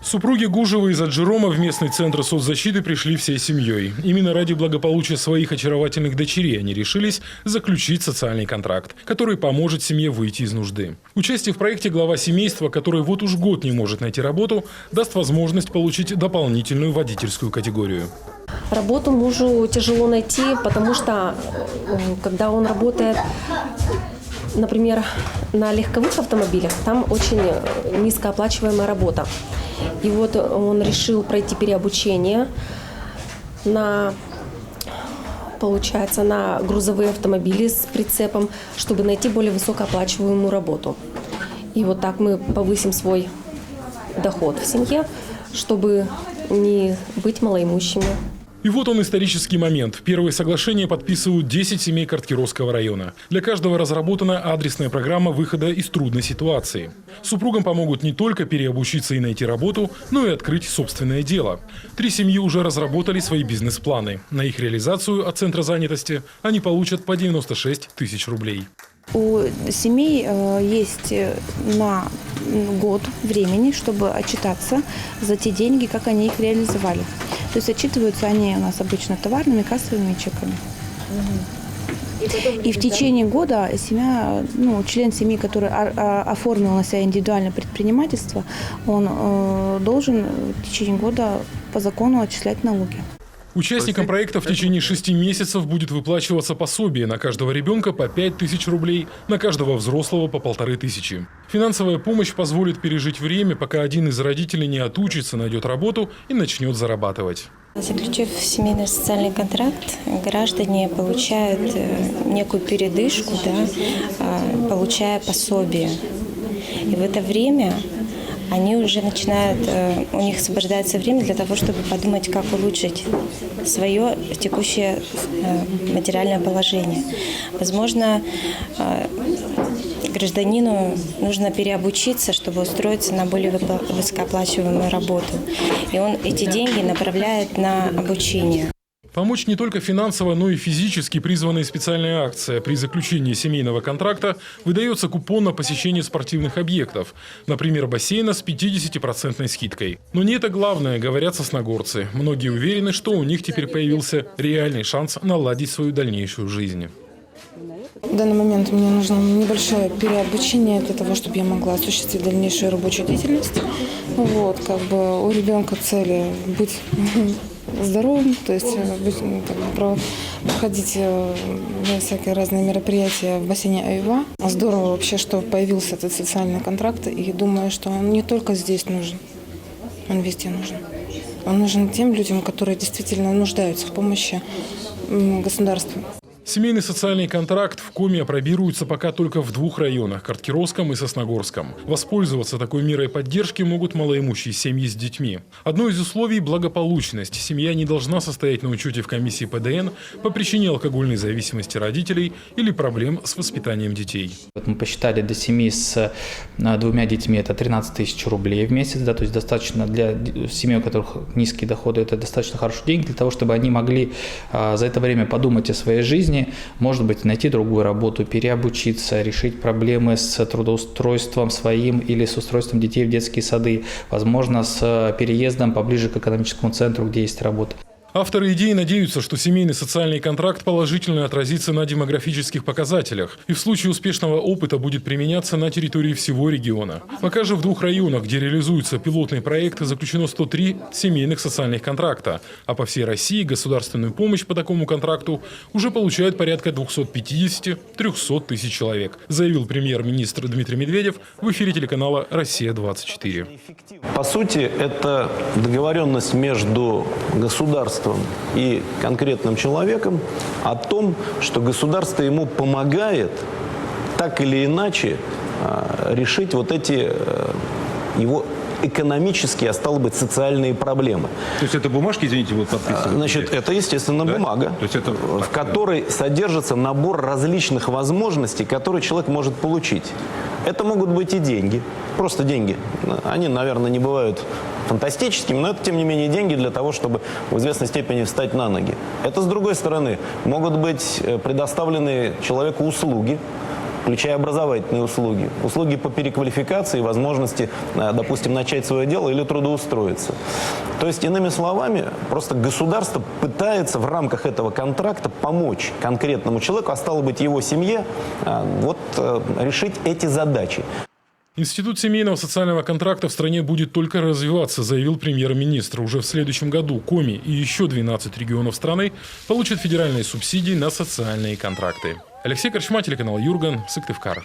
Супруги Гужевы из Аджирома в местный центр соцзащиты пришли всей семьей. Именно ради благополучия своих очаровательных дочерей они решились заключить социальный контракт, который поможет семье выйти из нужды. Участие в проекте глава семейства, который вот уж год не может найти работу, даст возможность получить дополнительную водительскую категорию. Работу мужу тяжело найти, потому что когда он работает, например, на легковых автомобилях, там очень низкооплачиваемая работа. И вот он решил пройти переобучение на грузовые автомобили с прицепом, чтобы найти более высокооплачиваемую работу. И вот так мы повысим свой доход в семье, чтобы не быть малоимущими. И вот он, исторический момент. Первые соглашения подписывают 10 семей Карткировского района. Для каждого разработана адресная программа выхода из трудной ситуации. Супругам помогут не только переобучиться и найти работу, но и открыть собственное дело. 3 семьи уже разработали свои бизнес-планы. На их реализацию от Центра занятости они получат по 96 тысяч рублей. У семей есть на год времени, чтобы отчитаться за те деньги, как они их реализовали. То есть отчитываются они у нас обычно товарными, кассовыми чеками. И в течение года семья, член семьи, который оформил на себя индивидуальное предпринимательство, он должен в течение года по закону отчислять налоги. Участникам проекта в течение 6 месяцев будет выплачиваться пособие на каждого ребенка по 5000 рублей, на каждого взрослого по 1500. Финансовая помощь позволит пережить время, пока один из родителей не отучится, найдет работу и начнет зарабатывать. Заключив семейный социальный контракт, граждане получают некую передышку, получая пособие. И в это время они уже начинают, у них освобождается время для того, чтобы подумать, как улучшить свое текущее материальное положение. Возможно, гражданину нужно переобучиться, чтобы устроиться на более высокооплачиваемую работу. И он эти деньги направляет на обучение. Помочь не только финансово, но и физически призванная специальная акция. При заключении семейного контракта выдается купон на посещение спортивных объектов, например, бассейна с 50% скидкой. Но не это главное, говорят сосногорцы. Многие уверены, что у них теперь появился реальный шанс наладить свою дальнейшую жизнь. В данный момент мне нужно небольшое переобучение для того, чтобы я могла осуществить дальнейшую рабочую деятельность. У ребенка цели быть здоровым, то есть проходить всякие разные мероприятия в бассейне Аюва. Здорово вообще, что появился этот социальный контракт, и думаю, что он не только здесь нужен, он везде нужен. Он нужен тем людям, которые действительно нуждаются в помощи государства. Семейный социальный контракт в Коми опробируется пока только в 2 районах – Карткировском и Сосногорском. Воспользоваться такой мерой поддержки могут малоимущие семьи с детьми. Одно из условий – благополучность. Семья не должна состоять на учете в комиссии ПДН по причине алкогольной зависимости родителей или проблем с воспитанием детей. Мы посчитали для семьи с 2 детьми это 13 тысяч рублей в месяц. То есть достаточно для семей, у которых низкие доходы, это достаточно хорошие деньги для того, чтобы они могли за это время подумать о своей жизни, может быть, найти другую работу, переобучиться, решить проблемы с трудоустройством своим или с устройством детей в детские сады, возможно, с переездом поближе к экономическому центру, где есть работа. Авторы идеи надеются, что семейный социальный контракт положительно отразится на демографических показателях и в случае успешного опыта будет применяться на территории всего региона. Пока же в 2 районах, где реализуются пилотные проекты, заключено 103 семейных социальных контракта, а по всей России государственную помощь по такому контракту уже получают порядка 250-300 тысяч человек, заявил премьер-министр Дмитрий Медведев в эфире телеканала «Россия-24». По сути, это договоренность между государством и конкретным человеком о том, что государство ему помогает так или иначе решить вот эти его экономические, а стало быть, социальные проблемы. То есть это бумажки, извините, будут подписывать? Значит, это, естественно, бумага, То есть это... в которой содержится набор различных возможностей, которые человек может получить. Это могут быть и деньги, просто деньги. Они, наверное, не бывают фантастическими, но это, тем не менее, деньги для того, чтобы в известной степени встать на ноги. Это, с другой стороны, могут быть предоставлены человеку услуги, включая образовательные услуги, услуги по переквалификации, возможности, допустим, начать свое дело или трудоустроиться. То есть, иными словами, просто государство пытается в рамках этого контракта помочь конкретному человеку, а стало быть, его семье, решить эти задачи. Институт семейного социального контракта в стране будет только развиваться, заявил премьер-министр. Уже в следующем году Коми и еще 12 регионов страны получат федеральные субсидии на социальные контракты. Алексей Корчма, телеканал Юрган, Сыктывкар.